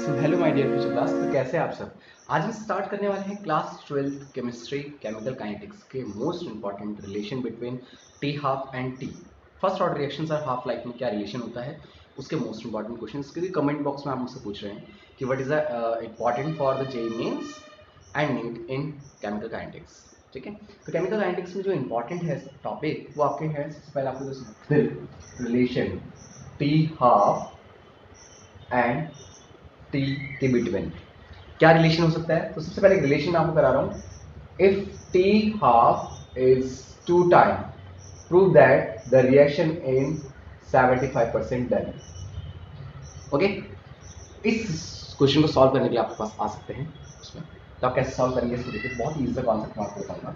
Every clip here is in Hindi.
Hello my dear future class. तो कैसे हैं आप सब। आज हम स्टार्ट करने वाले हैं क्लास 12 केमिस्ट्री केमिकल काइनेटिक्स के most important relation between t half and t. First order reactions और हाफ लाइफ में क्या रिलेशन होता है उसके मोस्ट इंपॉर्टेंट क्वेश्चंस, क्योंकि कमेंट बॉक्स में आप मुझसे पूछ रहे हैं कि what is important for the JEE mains and NEET in chemical kinetics. ठीक है, तो केमिकल काइनेटिक्स में जो इंपॉर्टेंट है टॉपिक वो आपके है, सबसे पहले आपको जो फिर relation T half and T के बिटवीन क्या रिलेशन हो सकता है। तो सबसे पहले रिलेशन आपको करा रहा हूं। If T half is 2 time, prove that the reaction in 75% done. Okay, इस क्वेश्चन को सॉल्व करने के लिए आपके पास आ सकते हैं उसमें। तो आप कैसे सॉल्व करेंगे इसको देखिए, बहुत ही इजी कॉन्सेप्ट मैं आपको बताऊंगा।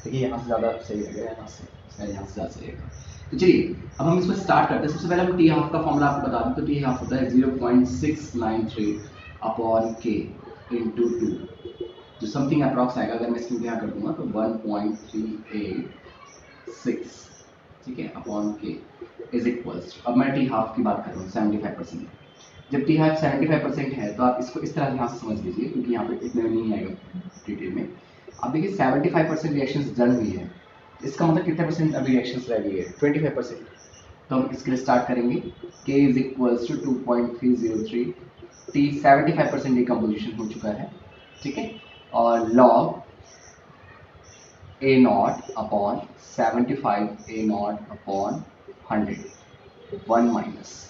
देखिए यहाँ से ज़्यादा सही लगेगा, यहाँ से ज़्यादा सही रहेगा। तो चलिए अब हम इसको स्टार्ट करते हैं। सबसे पहले हम टी हाफ का फॉर्मूला आपको बता दूं। तो टी हाफ होता है 0.693 अपॉन के इंटू 2, जो समथिंग अप्रॉक्स आएगा। अगर मैं इसको यहाँ कर दूंगा तो 1.386, ठीक है, अपॉन के इज इक्वल्स। अब मैं टी हाफ की बात कर रहा हूँ 75%। जब टी हाफ 75% है तो आप इसको इस तरह यहाँ से समझ लीजिए, क्योंकि यहाँ पे इतने में नहीं आएगा डिटेल में। अब देखिए 75% रिएक्शंस डन हुई है, इसका मतलब कितने परसेंट अभी रिएक्शंस रह गई है, 25%। तो हम इसके लिए स्टार्ट करेंगे। k is equals to 2.303, t 75% decomposition हो चुका है, ठीक है, और log a not upon 75 a not upon 100, 1 minus.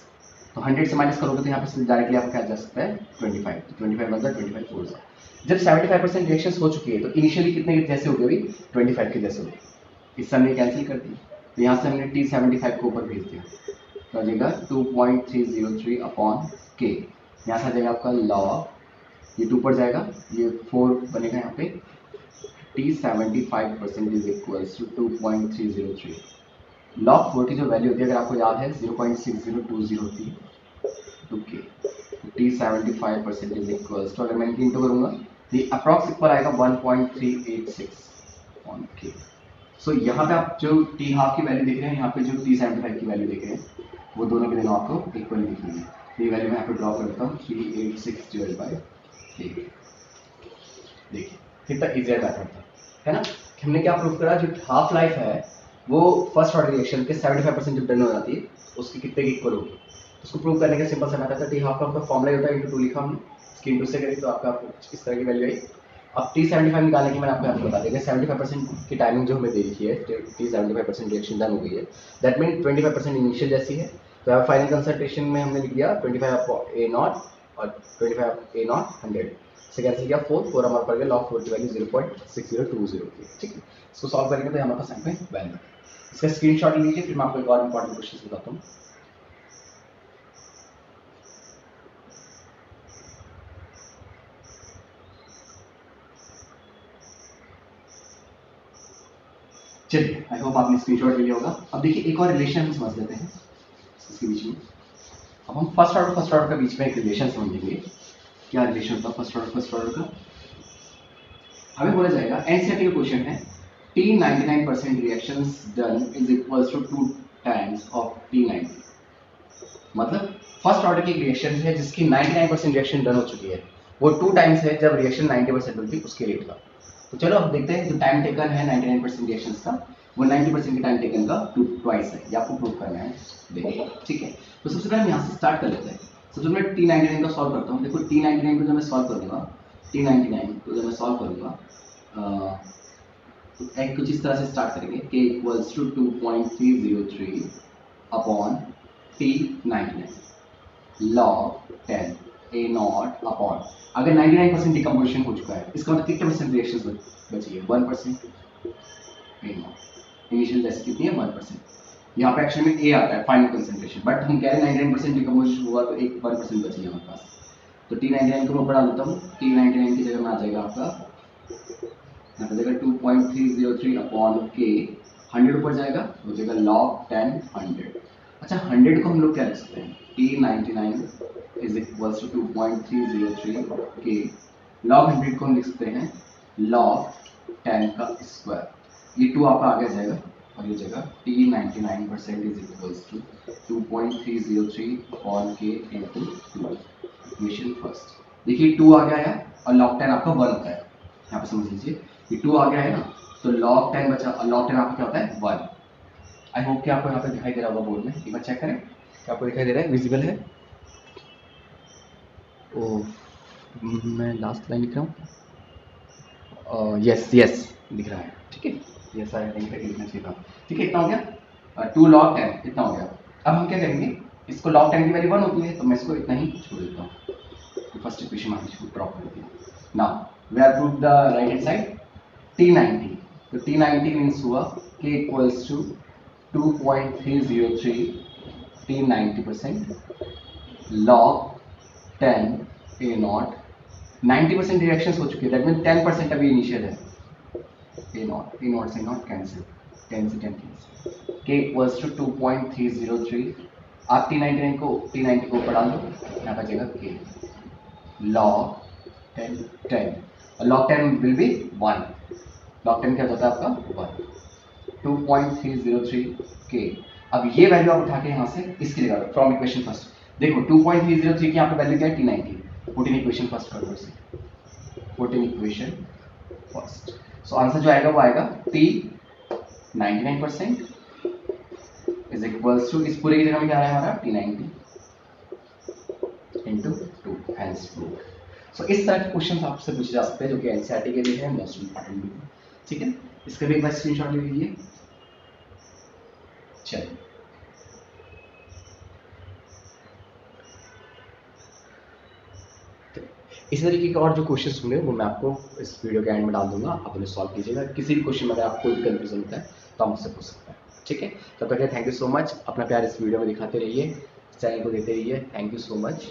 तो 100 से माइनस करोगे तो यहाँ पे डायरेक्टली आपको क्या जा सकता है 25, तो 25 बनता है 25 4 जा। जब 75% रिएक्शंस हो चुकी है तो इनिशियली कितने के जैसे हो गए, 25 के जैसे हो गए। इस समय कैंसिल कर दी, तो यहाँ से हमने t 75 को ऊपर भेज दिया, तो आ जाएगा 2.303 अपॉन के। यहाँ से आ जाएगा आपका लॉग, ये 2 पर जाएगा, ये 4 बनेगा यहाँ पे। t 75% is equals to 2.303। Log 4 की जो वैल्यू होती है अगर आपको याद है 0.6020 होती है, तो के t 75% इज इक्वल्स टू, अगर मैं इनकी इंटू करूंगा तो ये अप्रॉक्स पर आएगा 1.386 ऑन के। सो यहाँ पे आप जो टी हाफ की वैल्यू देख रहे हैं, यहाँ पे जो टी 75 की वैल्यू देख रहे हैं, वो दोनों के दोनों आपको इक्वली दिख रही है। तो ये वैल्यू मैं यहाँ पे ड्रॉ कर देता हूँ 386 डिवाइड बाय के। देखिए कितना इजियर मेथड था, है ना। हमने क्या प्रूव करा, जो हाफ लाइफ है वो फर्स्ट ऑर्डर रिएक्शन के 75% जब डन हो जाती है उसके कितने की इक्वल होगी। उसको प्रूव करने का सिंपल सा मेथड था, टी हाफ का फॉर्मूला होता है इंटू 2 लिखा हमने, इसकी इंटू से करें तो आपका इस तरह की वैल्यू आई। अब टी 75 निकालने की मैंने आपको बता देंगे। 75% की टाइमिंग जो हमें दे रखी है, टी 75% रिएक्शन डन हो गई है, दैट मीन 25% इनिशियल जैसी है। तो फाइनल कंसंट्रेशन में हमने लिख दिया 25 ए नॉट और 25 ए नॉट 100 से कैंसिल किया 4 हमारे पड़ गया, लॉग 4 की वैल्यू 0.6020 की, ठीक है। इसको सॉल्व करेंगे तो हमारे पास यहाँ पे वैल्यू, इसका स्क्रीनशॉट लीजिए, फिर मैं आपको एक और इंपॉर्टेंट क्वेश्चन बताता हूँ। चलिए आई होप आपने स्क्रीनशॉट लिया होगा। अब देखिए एक और रिलेशन हम समझ लेते हैं इसके बीच में। अब हम फर्स्ट ऑर्डर का बीच में एक रिलेशन समझेंगे। क्या रिलेशन होता है फर्स्ट ऑर्डर का। हमें बोला जाएगा एनसीईआरटी का क्वेश्चन है, T 99% reactions done is equals to 2 times of T 90। मतलब फर्स्ट ऑर्डर की रिएक्शन है जिसकी 99% रिएक्शन डन हो चुकी है, वो 2 टाइम्स है जब रिएक्शन 90% हुई थी उसके रेट का। तो चलो अब देखते हैं जो टाइम टेकन है 99% रिएक्शंस का, वो 90% के टाइम टेकन का ट्वाइस है, ये आपको प्रूव करना है। देखिए ठीक है, तो सबसे पहले हम यहाँ से स्टार्ट कर लेते हैं। सबसे पहले T99 का सॉल्व करता हूँ। देखो T99 को जब मैं सॉल्व करूँगा, T99 को जब मैं सॉल्व करूँगा तो एक कुछ इस तरह से स्टार्ट करेंगे, k equals to 2.303 upon T99 log 10 a not upon, अगर 99% डिकम्पोजिशन हो चुका है इसका मतलब कितने परसेंट रिएक्शंस बची है 1%। a नॉट इनिशियल जैसे कितनी है 1%। यहाँ पे एक्चुअली में a आता है फाइनल कंसंट्रेशन, बट हम कह रहे हैं 99% डिकम्पोजिशन हुआ तो एक 1% बची है हमारे पास। तो T99 को मैं बढ़ा देता हूँ, T99 की जगह में आ जाएगा आपका यहाँ पे जगह 2.303 अपॉन के, 100 ऊपर जाएगा हो जाएगा log 10 100। अच्छा 100 को हम लोग क्या लिख सकते हैं, T99 इज इक्वल्स टू 2.303 के, log 100 को हम लिख सकते हैं log 10 का स्क्वायर। ये 2 आपका आगे जाएगा और ये जगह T99% is equals to 2.303 upon K into 2 equation first. देखिए 2 आ गया है और log 10 आपका 1 होता है, यहाँ पे समझ लीजिए ये 2 आ गया है ना, तो log 10 बचा और log 10 आपका क्या होता है 1। आई होप कि आपको यहाँ पे दिखाई दे रहा होगा बोर्ड में, एक बार चेक करें क्या आपको दिखाई दे रहा है, विजिबल है। ओ मैं लास्ट लाइन लिख रहा हूँ, यस यस दिख रहा है, ठीक है यस आई थिंक लिखना चाहिए था, ठीक है इतना हो गया 2 log 10 इतना हो गया। अब हम क्या करेंगे, इसको log 10 की वैल्यू 1 होती है तो मैं इसको इतना ही छोड़ देता हूँ, तो फर्स्ट इक्वेशन मान लीजिए ड्रॉप कर दिया। Now we are prove the right hand side T90, तो T90 मीन्स हुआ K equals to 2.303 T90% log 10 A not, 90% reactions हो चुकी है, दैट मीन 10% अभी इनिशियल है, A नॉट से नॉट कैंसिल, 10 से 10 कैंसिल, K इक्वल्स टू 2.303, आप T90 को पढ़ा लो, यहाँ पर जगह K log 10 और log 10 विल बी 1, log 10 क्या होता है आपका 1, 2.303 K। अब ये वैल्यू आप उठा के यहाँ से इसकी जगह फ्रॉम इक्वेशन फर्स्ट, देखो 2.303 की यहाँ पे वैल्यू क्या है T90, put in equation first कर दो इसे, put in equation first, so answer जो आएगा वो आएगा T99% इज इक्वल्स टू, इस पूरे की जगह में क्या आ रहा है हमारा T90 इंटू 2 हैंस प्रूव्ड। सो इस तरह के क्वेश्चन आपसे पूछे जा सकते हैं जो कि एनसीईआरटी के लिए है, मोस्ट इंपॉर्टेंट भी है, ठीक है। इसका भी एक बार स्क्रीनशॉट ले लीजिए। चलिए इस तरीके के और जो क्वेश्चंस होंगे वो मैं आपको इस वीडियो के एंड में डाल दूंगा, आप उन्हें सॉल्व कीजिएगा। किसी भी क्वेश्चन में अगर आपको कोई कंफ्यूजन होता है तो आप मुझसे पूछ सकते हैं, ठीक है। तब तक थैंक यू सो मच, अपना प्यार इस वीडियो में दिखाते रहिए, चैनल को देते रहिए, थैंक यू सो मच।